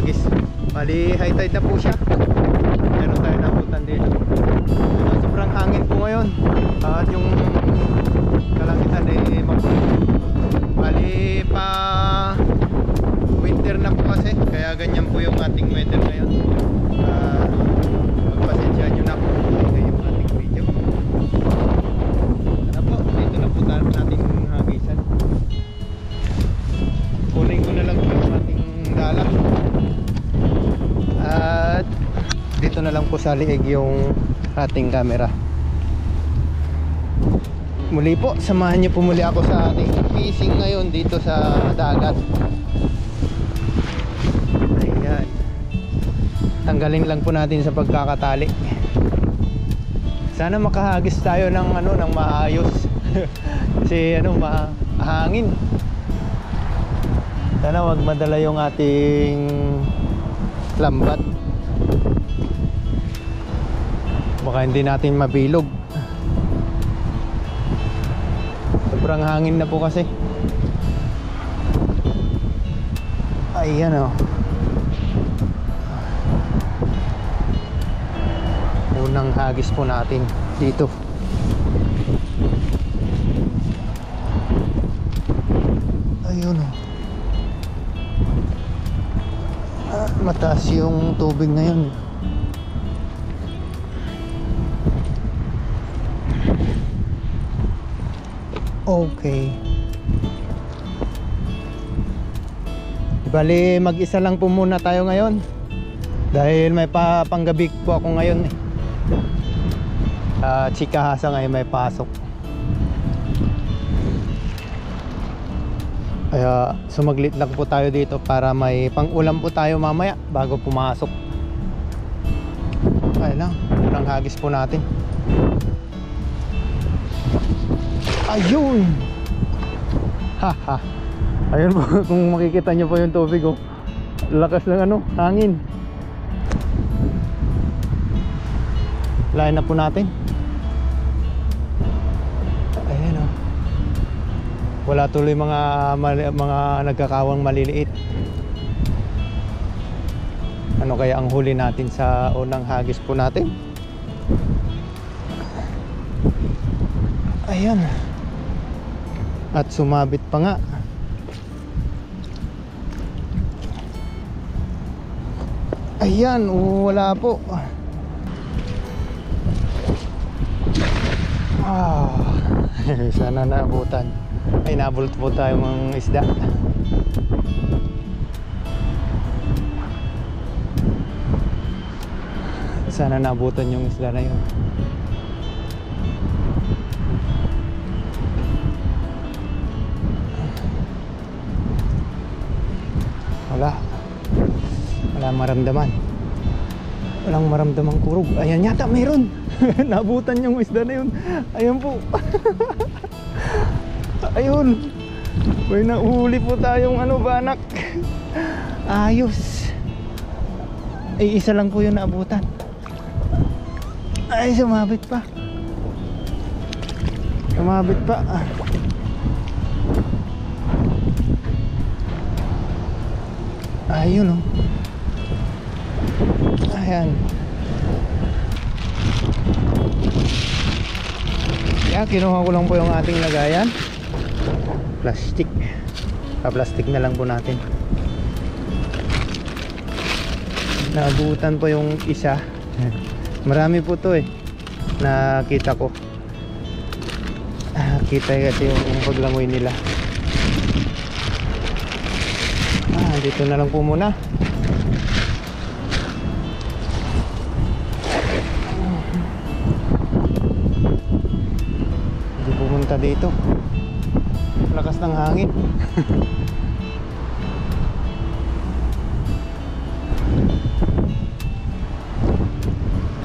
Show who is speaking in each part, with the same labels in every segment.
Speaker 1: hagis. Bali high tide na po siya. Meron tayo nabutan dito. Sobrang hangin po ngayon. At yung kalangitan ay makulit. Bali pa winter na po kasi, kaya ganyan po yung ating weather ngayon. Pagpasensya nyo na po yung ating video. Ano po, dito na po tayo nating hagisan. Kunin ko na lang po yung ating dala. At dito na lang po sa liig yung ating camera. Muli po, samahan niyo po muli ako sa ating fishing ngayon dito sa dagat. Ayan. Tanggalin lang po natin sa pagkakatali. Sana makahagis tayo ng ng maayos. Kasi mahangin. Sana wag madala yung ating lambat. Baka hindi natin mabilog. Sobrang hangin na po kasi. Ayan o. Unang hagis po natin dito. Ayun o. Mataas yung tubig ngayon. Okay. Bali mag-isa lang po muna tayo ngayon. Dahil may panggabi po ako ngayon Chikahasa ngayon may pasok. Kaya sumaglit lang po tayo dito para may pang-ulam po tayo mamaya bago pumasok. Ayun lang, unang hagis po natin. Ayun! Haha. Ayun po, kung makikita nyo po yung tubig oh. Lakas ng hangin. Lain na po natin. Ayan oh. Wala tuloy mga nagkakawang maliliit. Ano kaya ang huli natin sa unang hagis po natin? Ayan. At sumabit pa nga. Ayan, wala po. Sana naabutan. Ay, nabulot po tayo ng isda. Sana naabutan yung isda na yun. Walang maramdaman. Walang maramdamang kurog. Ayan yata, mayroon. Nabutan yung isda na yun. Ayan po. Ayun. May nahuli po tayong banak. Ayos. Ay, isa lang po yung naabutan. Ay, sumabit pa. Sumabit pa. Ayun oh. Ayan. Kaya kinuha ko lang po yung ating lagayan. Plastic. Pa-plastic na lang po natin. Naabutan po yung isa. Marami po to nakita ko. Kita kasi yung paglangoy nila. Dito na lang po muna. Hindi pumunta dito. Lakas ng hangin.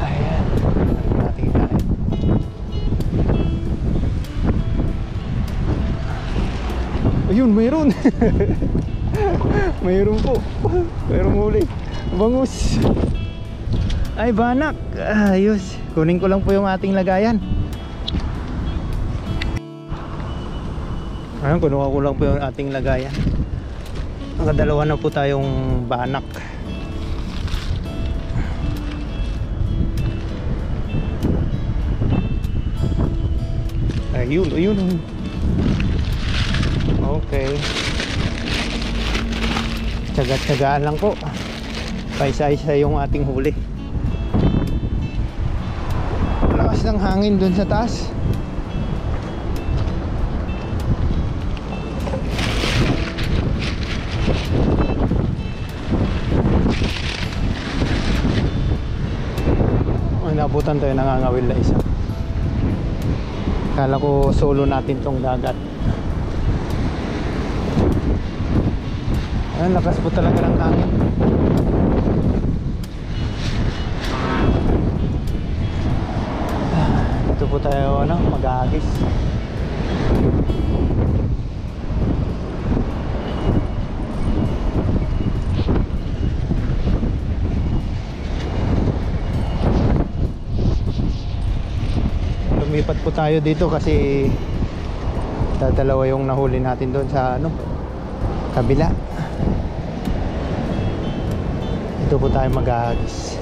Speaker 1: Ayan. Natin tayo. Ayun, mayroon. Mayroon po. Mayroon huli. Bangus. Ay, banak. Ayos. Kunin ko lang po yung ating lagayan. Ayun, kunuha ko lang po yung ating lagayan. Nakadalawa na po tayong banak. Ayun, ayun. Okay. Tsaga-tsagaan lang po. Paisa-isa yung ating huli. Lakas ng hangin dun sa taas. Ay, nabutan tayo, nangangawil na isa. Kala ko solo natin tong dagat. Ayun, lakas po talaga ng hangin. Dito po tayo mag-aagis. Lumipat po tayo dito kasi dadalawa yung nahuli natin doon sa kabila. Dito po tayo mag-aagis.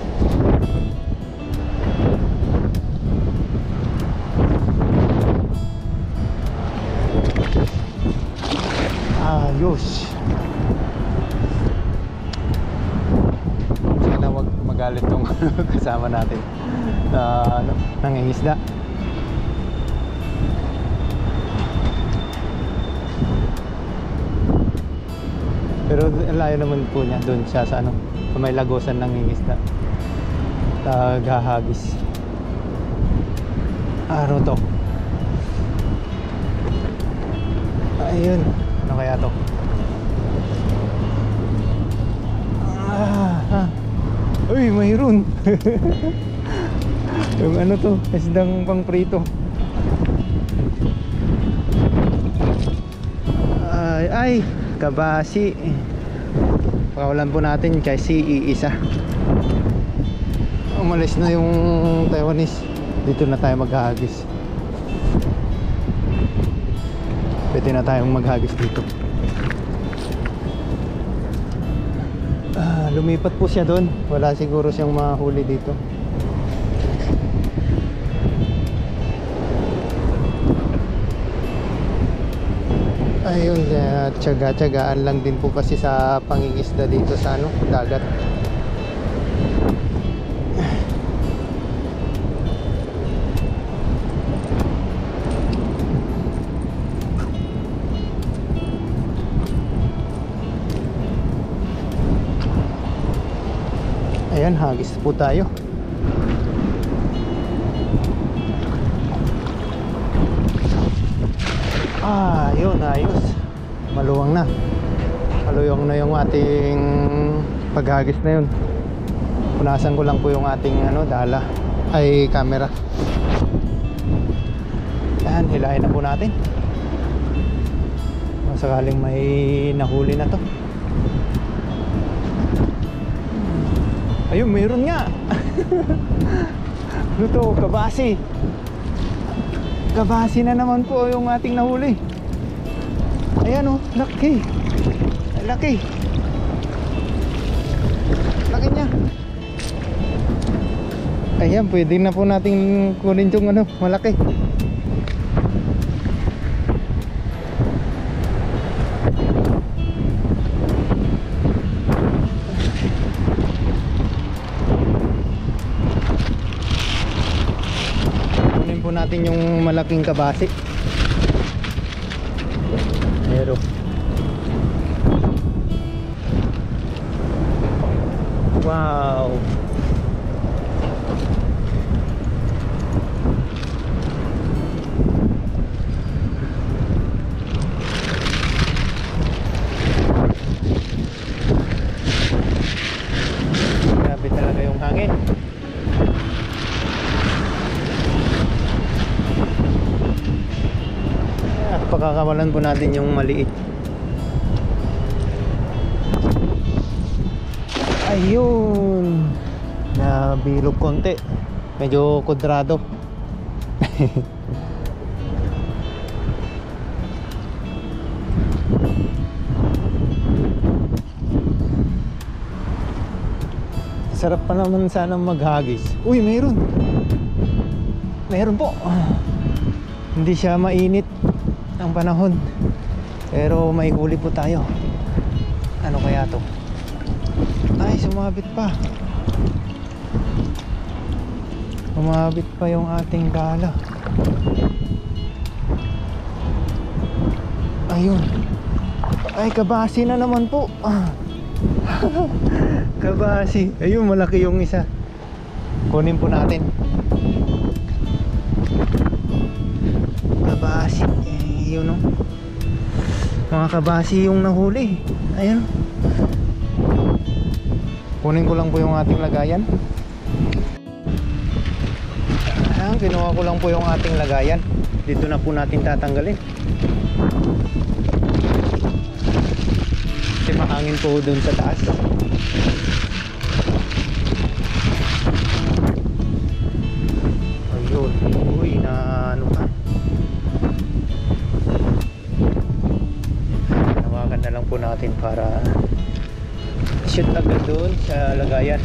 Speaker 1: Ayos. Sana wag magalit tong kasama natin na nangingisda. Pero layo naman po niya doon siya sa may lagosan ng nangingisda. Gahagis. Ano to? Ayun. Ano kaya to? Uy, mayroon. Yung ano to? Isdang pang prito. Ay, kabasi. Pakawalan po natin kasi iisa. Umalis na yung Taiwanese. Dito na tayo maghahagis. Pwede na tayong maghagis dito. Lumipat po siya doon. Wala siguro siyang mahuli dito. Ayun, tsaga-tsagaan lang din po kasi sa pangingisda dito sa dagat. Ayan, hagis po tayo. Yun, ayos. Maluwang na. Maluwang na yung ating paghagis na yun. Punasan ko lang po yung ating dala ay camera. Ayan, hilahin na po natin. Kung sakaling may nahuli na to. Ayun, mayroon nga. Ano to? Kabasi. Kabasi na naman po yung ating nahuli. Ayan o, laki. Laki. Laki niya. Ayan, pwede na po natin kunin yung malaki. Kunin po natin yung malaking kabasi. Pero wow. Grabe talaga yung hangin. Pakakawalan po natin yung maliit. Ayun, nabilog konti, medyo kudrado. Sarap pa naman sana maghagis. Uy, mayroon po. Hindi siya mainit ang panahon, pero may huli po tayo. Ano kaya to? Ay, sumabit pa. Sumabit pa yung ating dala. Ayun. Ay, kabasi na naman po. Kabasi. Ayun, malaki yung isa. Kunin po natin. Kabasi. Yun, no? Mga kabasi yung nahuli. Ayun. Kunin ko lang po yung ating lagayan. Ayan, kinuha ko lang po yung ating lagayan. Dito na po natin tatanggalin. Kasi mahangin po dun sa taas. Ayun. Uy, na ano ka. Nawakan na lang po natin para shoot agad dun sa lagayan.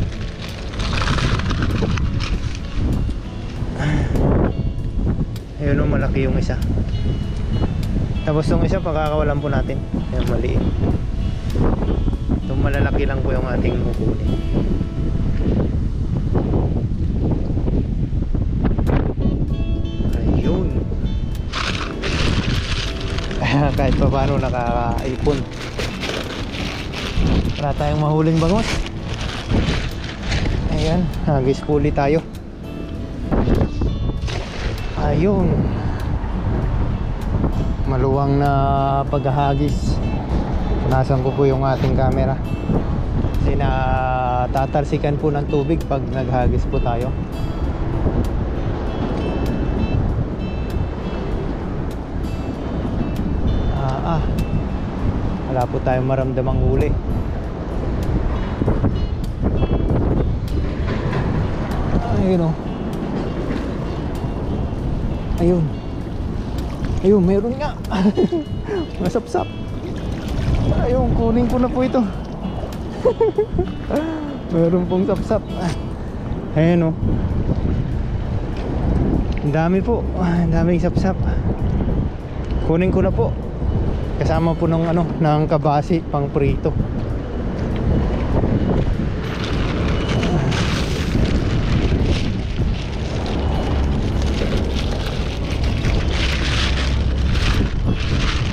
Speaker 1: Ayun o, malaki yung isa. Tapos yung isa pagkakawalan po natin. Yung maliit. Itong malalaki lang po yung ating kukunin. Ayun. Kahit pa paano nakakaipon. Wala tayong mahuling bangus. Ayan, hagis puli tayo. Ayun. Maluwang na paghahagis. Nasan ko po yung ating camera. Kasi natatalsikan po ng tubig pag naghagis po tayo. Wala po tayong maramdamang huli. Ayun o. Ayun. Ayun, meron nga. Masapsap. Ayun, kunin ko na po ito. Meron pong sapsap. Ayun o. Ang dami po. Ang daming sapsap. Kunin ko na po. Kasama po ng ano, ng kabasi pang prito.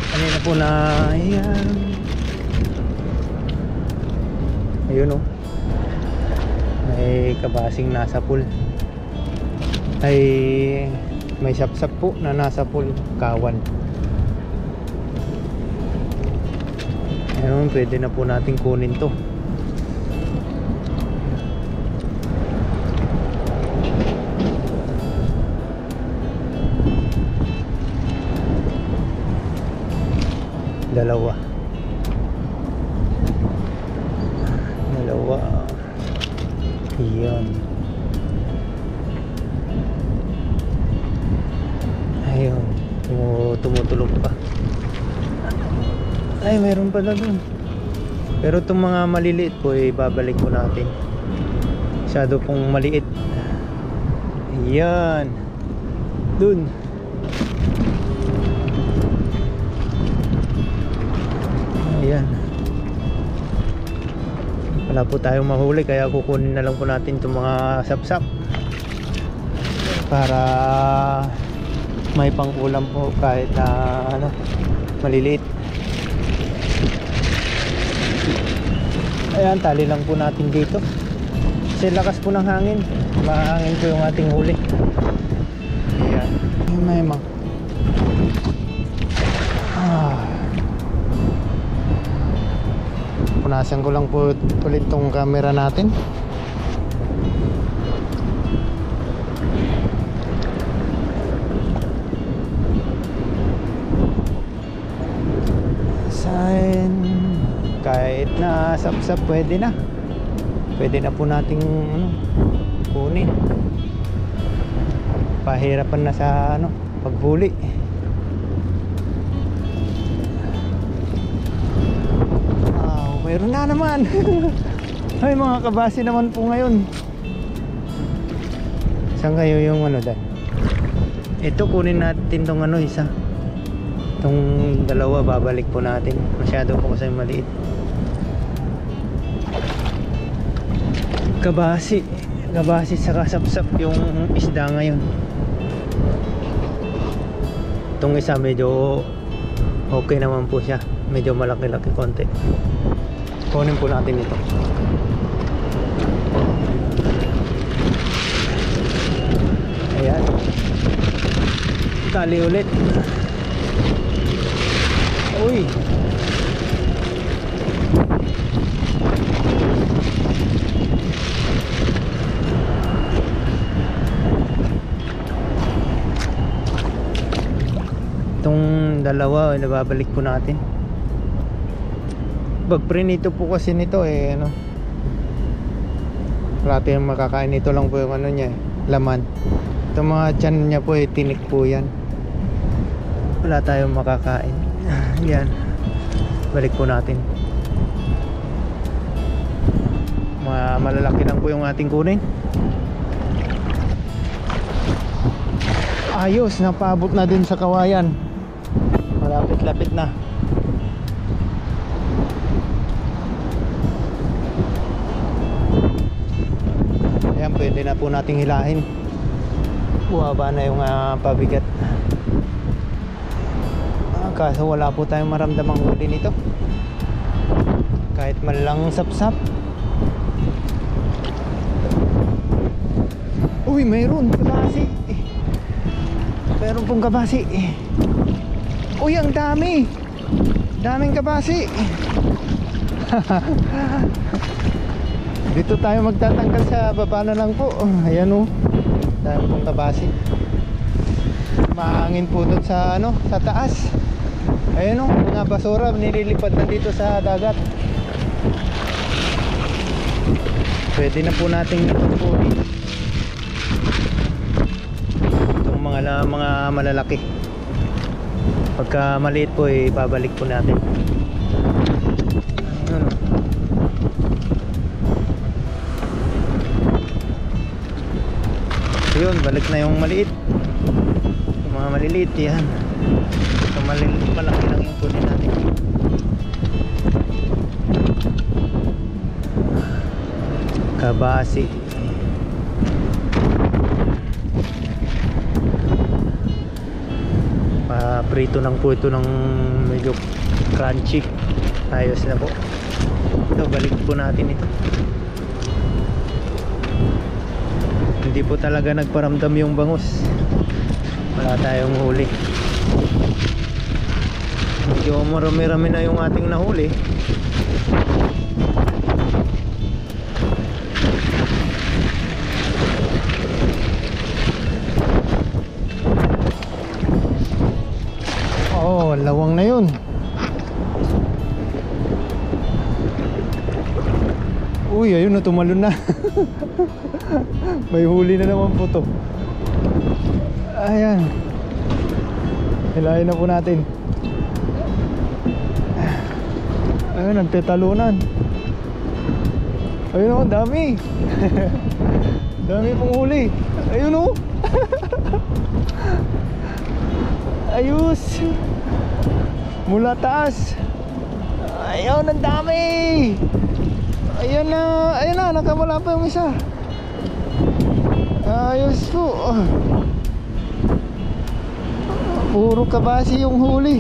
Speaker 1: Kanina po na ayan. Ayun oh. May kabasing nasa pool. Ay may sapsap po na nasa pool, kawan. Ayun, pwede na po natin kunin to. Dalawa. Iyan. Ayun, tumutulog pa. Ay, meron pala dun. Pero itong mga maliliit po, babalik po natin. Masyado pong maliit. Ayan. Dun. Ayan. Wala po tayong mahuli, kaya kukunin na lang po natin itong mga sapsap para may pang-ulam po kahit na ano, maliliit. Ayan, tali lang po natin dito kasi lakas po ng hangin, mahangin po yung ating huli. Ayan, may mang punasan ko lang po ulit tong camera natin. Kahit na sapsap pwede na po nating ano, kunin. Pahirapan na sa ano, paghuli. Meron na naman. Ay, mga kabasi naman po ngayon. Saan kayo yung ano dyan? Ito kunin natin tong ano isa. Itong dalawa babalik po natin. Masyado po kasi maliit. Kabasi sa kasapsap yung isda ngayon. Itong isa medyo okay naman po siya. Medyo malaki-laki konti. Kunin po natin ito. Ayan. Tali ulit. Uy. Itong dalawa nababalik po natin. Pag prinito po kasi nito ano, wala tayong makakain. Ito lang po yung ano niya laman. Itong mga tiyan niya po tinik po yan. Wala tayong makakain. Yan, balik po natin. Malalaki lang po yung ating kunin. Ayos, napaabot na din sa kawayan. Malapit-lapit na. Ayan, pwede na po nating hilahin. Buhaba na yung pabigat. Kaso wala po tayong maramdamang huli nito. Kahit man lang sapsap. Uy, mayroon kabasi. Meron pong kabasi. Uy, ang dami. Daming kabasi. Dito tayo magtatanggal sa baba na lang po. Ayan o. Dami pong kabasi. Mahangin po dun sa ano, sa taas. Ayan o, mga basura nililipad na dito sa dagat. Pwede na po nating itupunin itong mga malalaki. Pagka maliit po babalik po natin. Yun, balik na yung maliit. Yung mga maliliit yan. Ito malaki lang yung kunin natin. Kabasi. Prito lang po ito ng medyo crunchy. Ayos na po. Ito, balik po natin ito. Hindi po talaga nagparamdam yung bangus. Wala tayong huli. Medyo marami-rami na yung ating nahuli. Oh, lawang na yun. Uy, ayun na, tumalon na. May huli na naman po to. Ayan. Hilahin na po natin. Ayun, nagtetalunan. Ayun o, dami. Dami pong huli. Ayun o. Ayos. Mula taas. Ayun, ang dami. Ayan na, nakamula pa yung isa. Ayos po. Puro kabasi yung huli.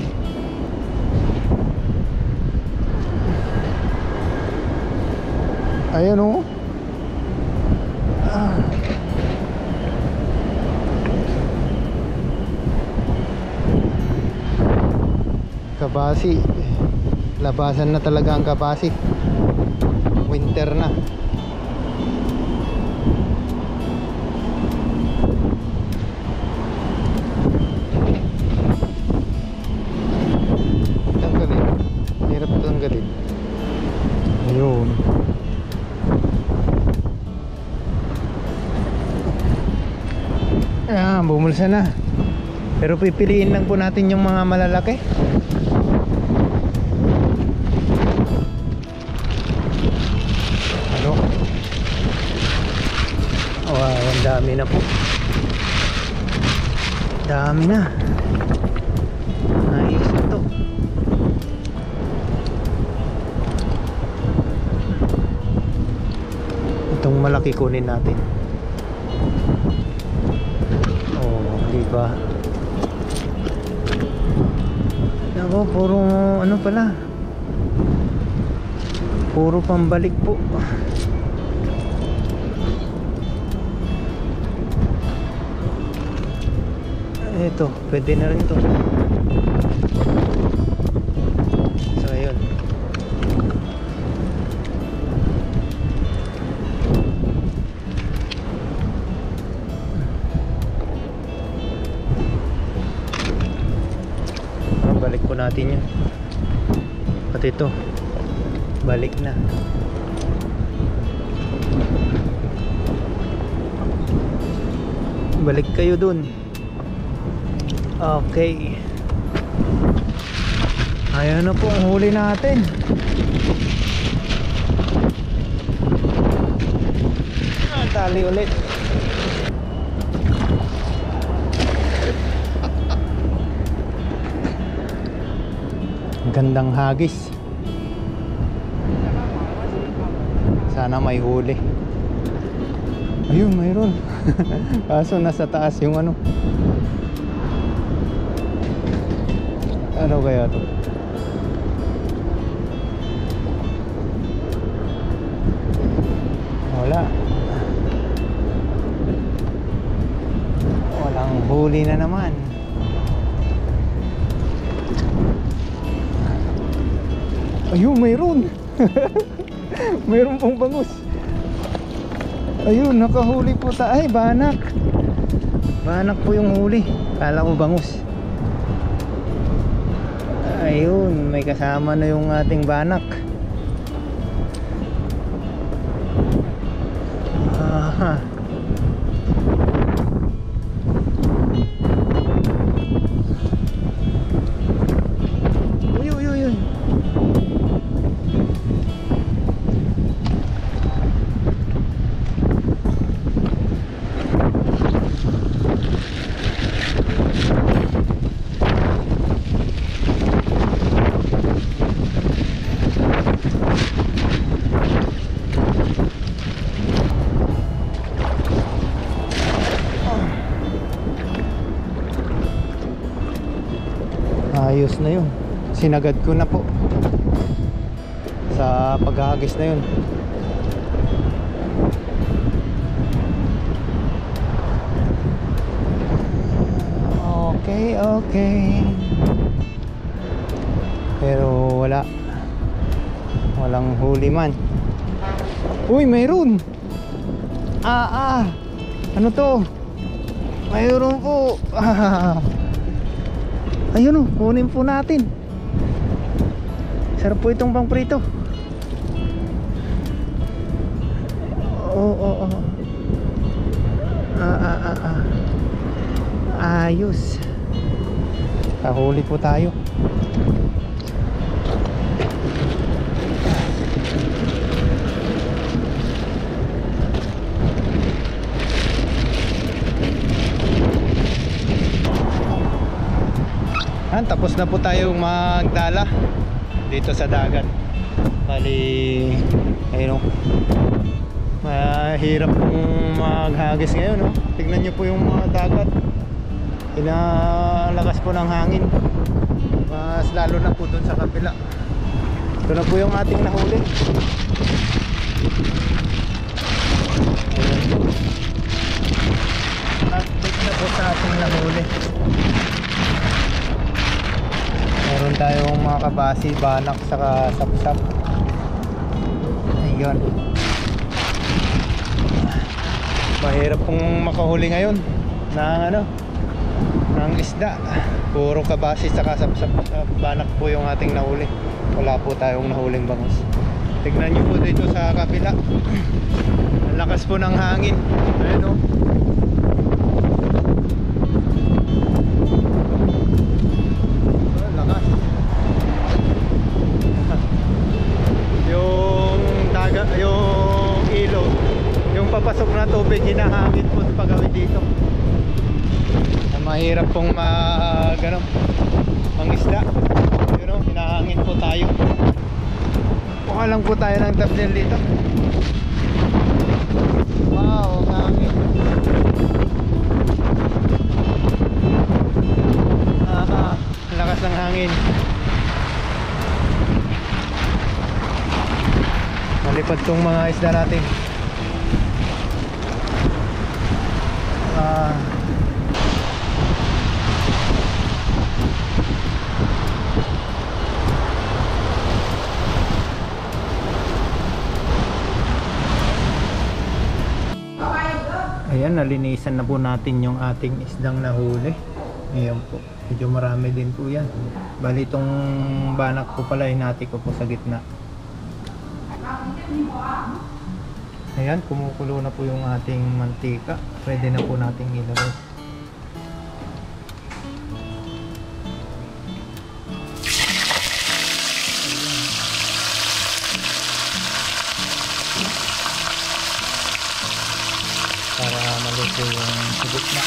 Speaker 1: Ayan o. Kabasi. Labasan na talaga ang kabasi. Winter na. Tanggalin. Hirap tanggalin. Ayun. Bumulsa na. Pero pipiliin lang po natin yung mga malalaki. Ano? Wow, ang dami na po. Dami na. Ayos na to. Itong malaki kunin natin. Oh, di ba? Ako, puro ano pala. Puro pambalik po. Ito, pwede na rin ito. So, ayun. Balik po natin yan. At ito, balik na. Balik kayo dun. Okay. Ayan na po ang huli natin. Tali ulit. Gandang hagis. Sana may huli. Ayun, mayroon. Kaso nasa taas yung ano. Ano kaya to? Wala. Walang huli na naman. Ayun, mayroon. Mayroon pong bangus. Ayun, nakahuli po tayo. Ay, banak. Banak po yung huli. Kala ko bangus. Ayun, may kasama na yung ating banak. Aha. Uy, uy, uy, uy. Ayos na yun. Sinagad ko na po sa paghahagis na yun. Okay, okay. Pero walang huli man. Uy, mayroon. Ano to? Mayroon po. Ayun, kunin po natin. Sarap po itong pangprito. Oo. Ayos. Kahuli po tayo. Tapos na po tayong magdala dito sa dagat. Bali, ayun, mahirap pong maghagis ngayon, no? Tignan nyo po yung mga dagat. Pinalakas po ng hangin. Mas lalo na po dun sa kabila. Ito na po yung ating nahuli. Update na po sa ating nahuli. Meron tayong mga kabasi, banak, saka sapsap. Ayun. Mahirap pong makahuli ngayon ng isda. Puro kabasi saka sapsap. Banak po yung ating nahuli. Wala po tayong nahuling bangus. Tignan nyo po dito sa kabila. Ang lakas po ng hangin. Ayun, oh. Yung ilog, yung papasok na tubig hinahangin. din po sa pagawid dito. Mahirap pong mangisda. Pero hinahangin po tayo. Kuha lang po tayo ng tablet dito. Wow, ang hangin. Lakas ng hangin. Malipad tong mga isda natin. Ayan, nalinisan na po natin yung ating isdang nahuli. Ayan po, medyo marami din po yan. Bali itong banak po pala, hinati ko po sa gitna. Ayan, kumukulo na po yung ating mantika. Pwede na po nating ilagay. Para maluto yung subok na.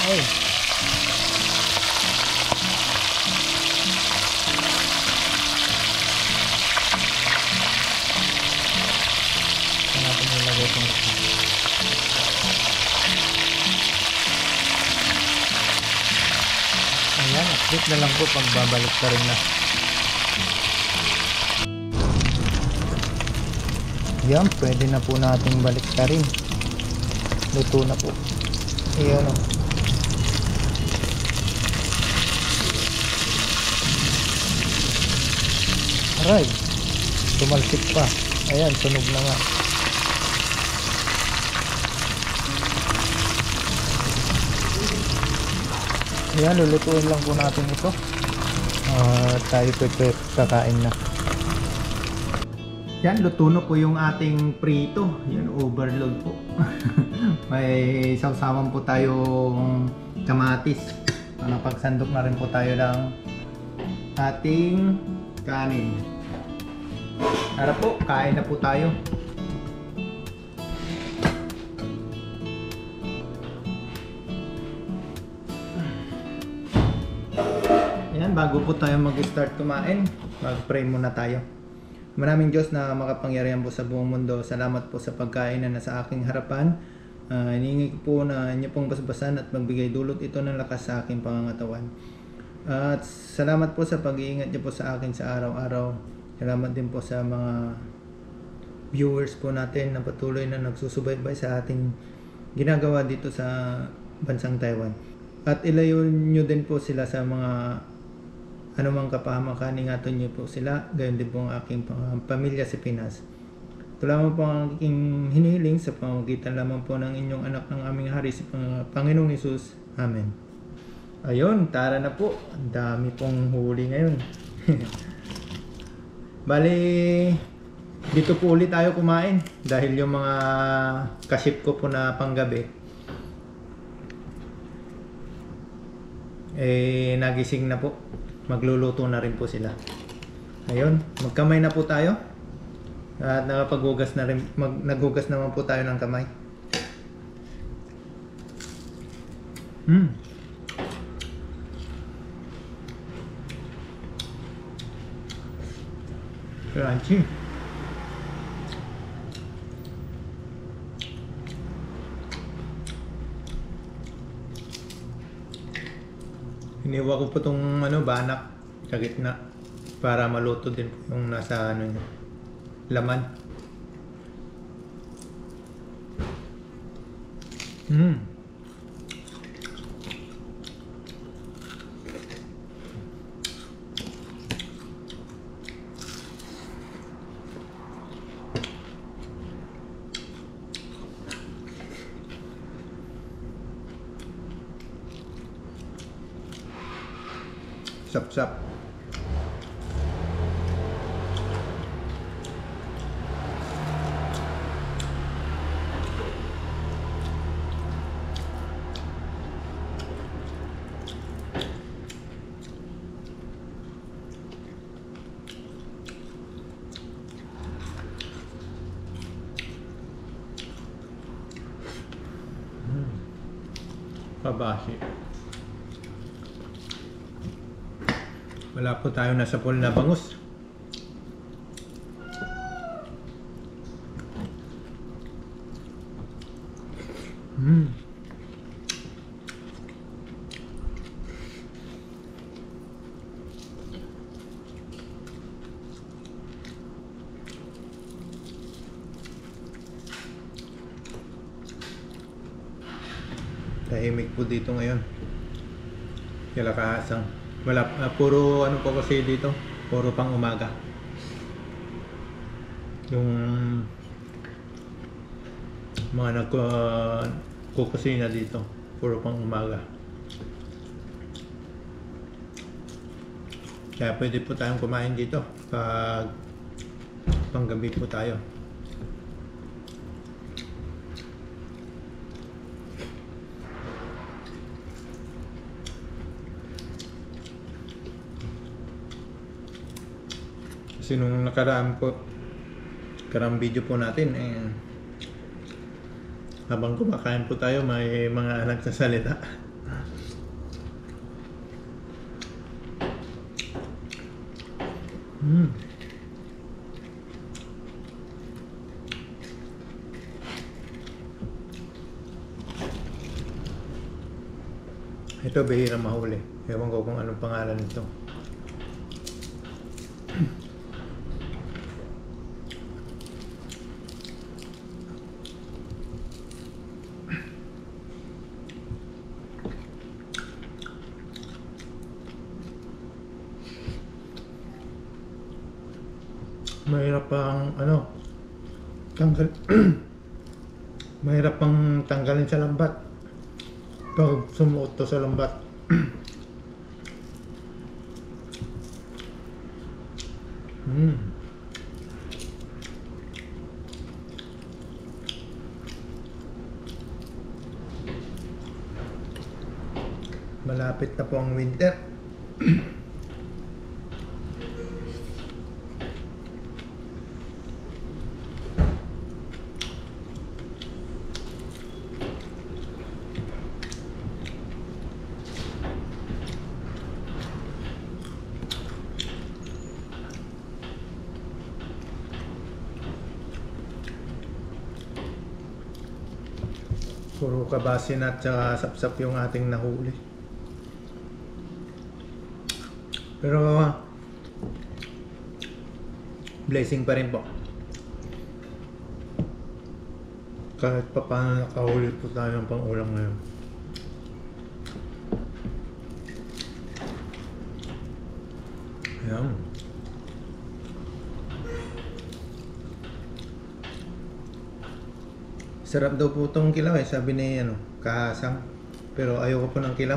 Speaker 1: Ay. Natin ilagay itong ayan, update na lang po pag babalik ka rin na. Yan, pwede na po nating balik ka rin. Luto na po. Ayan o. Aray, tumalsik pa. Ayan, sunog na nga. Ayan, lulutuin lang po natin ito. Tayo po kakain na. Yan, luto na po yung ating prito. Yan, overload po. May sausawan po tayong kamatis. Napagsandok na rin po tayo ng ating kanin. Tara po, kain na po tayo. Yan, bago po tayo mag-start kumain, mag-pray muna tayo. Maraming Diyos na makapangyarihan po sa buong mundo. Salamat po sa pagkain na nasa aking harapan. Hinihingi ko po na inyo pong basbasan at magbigay dulot ito ng lakas sa aking pangangatawan. At salamat po sa pag-iingat niyo po sa akin sa araw-araw. Salamat din po sa mga viewers po natin na patuloy na nagsusubaybay sa ating ginagawa dito sa bansang Taiwan. At ilayo nyo din po sila sa mga anumang kapahamakan, ingatan niyo po sila. Gayon din po ang aking pamilya sa Pinas. Ito lamang po ang aking hinihiling sa pamamagitan lamang po ng inyong anak ng aming hari, si Panginoong Hesus. Amen. Ayun, tara na po. Ang dami pong huli ngayon. Bali, dito po ulit tayo kumain dahil yung mga kaship ko po na panggabi nagising na po. Magluluto na rin po sila. Ayun, magkamay na po tayo. At nakapaghugas na rin, naghugas naman po tayo ng kamay. Crunchy. Iniwa ko po itong banak sa gitna para maluto din po yung nasa laman. Sap-sap. Kabasi. Wala po tayo nasa pool na bangus. Tahimik po dito ngayon. Kaya kahasang. Wala, puro ano po kasi dito. Puro pang umaga. Yung mga nagkukusina dito. Puro pang umaga. Kaya pwede po tayong kumain dito. Pag panggabi po tayo. Kasi nung nakaraan video po natin habang kumakain po tayo may mga nagsasalita. Ito bihira mahuli. Ewan ko kung anong pangalan nito. Mahirap pang tanggal mahirap pang tanggalin sa lambat pag sumuot to sa lambat. Malapit na po ang winter. Puro kabasin at saka sapsap yung ating nahuli. Pero blessing pa rin po. Kahit pa paano nakahuli po tayo ng pang-ulam ngayon. Ayan. Sarap daw po itong kilaw sabi ni Kahasang. Pero ayoko po ng kilaw.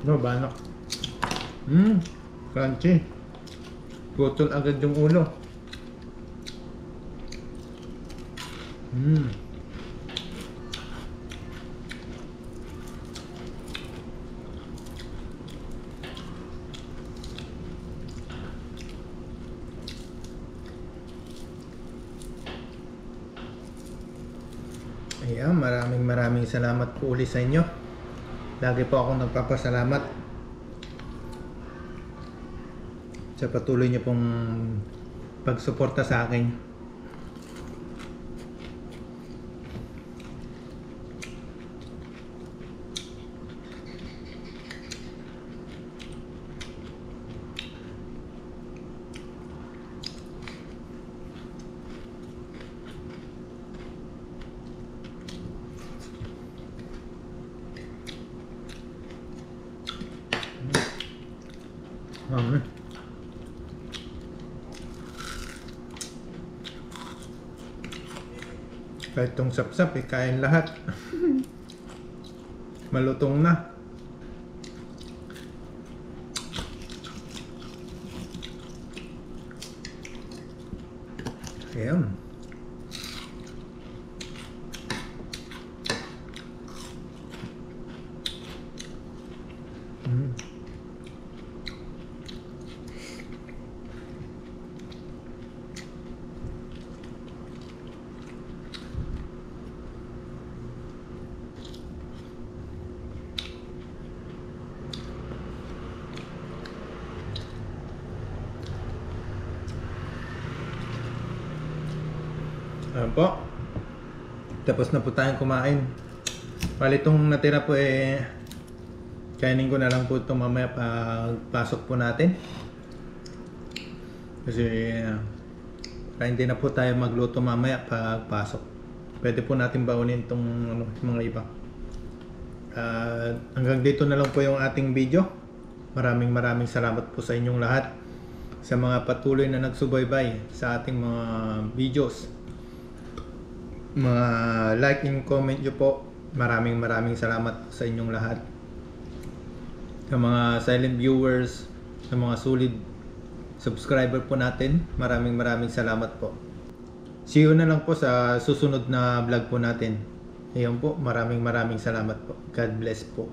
Speaker 1: No, banak. Crunchy. Gutol agad yung ulo. Ayan, maraming salamat po ulit sa inyo. Lagi po akong nagpapasalamat sa patuloy niyo pong pagsuporta sa akin. Kahit itong sapsap, kain lahat. Malutong na. Ayan. Ayan po. Tapos na po tayong kumain. Bali itong natira po kainin ko na lang po ito mamaya pagpasok po natin. Kasi para hindi na po tayo magluto mamaya pagpasok. Pwede po natin baunin itong mga iba. Hanggang dito na lang po yung ating video. Maraming salamat po sa inyong lahat. Sa mga patuloy na nagsubaybay sa ating mga videos. Mga like and comment nyo po. Maraming salamat sa inyong lahat. Sa mga silent viewers, sa mga solid subscriber po natin, maraming salamat po. See you na lang po sa susunod na vlog po natin. Ayun po, maraming salamat po. God bless po.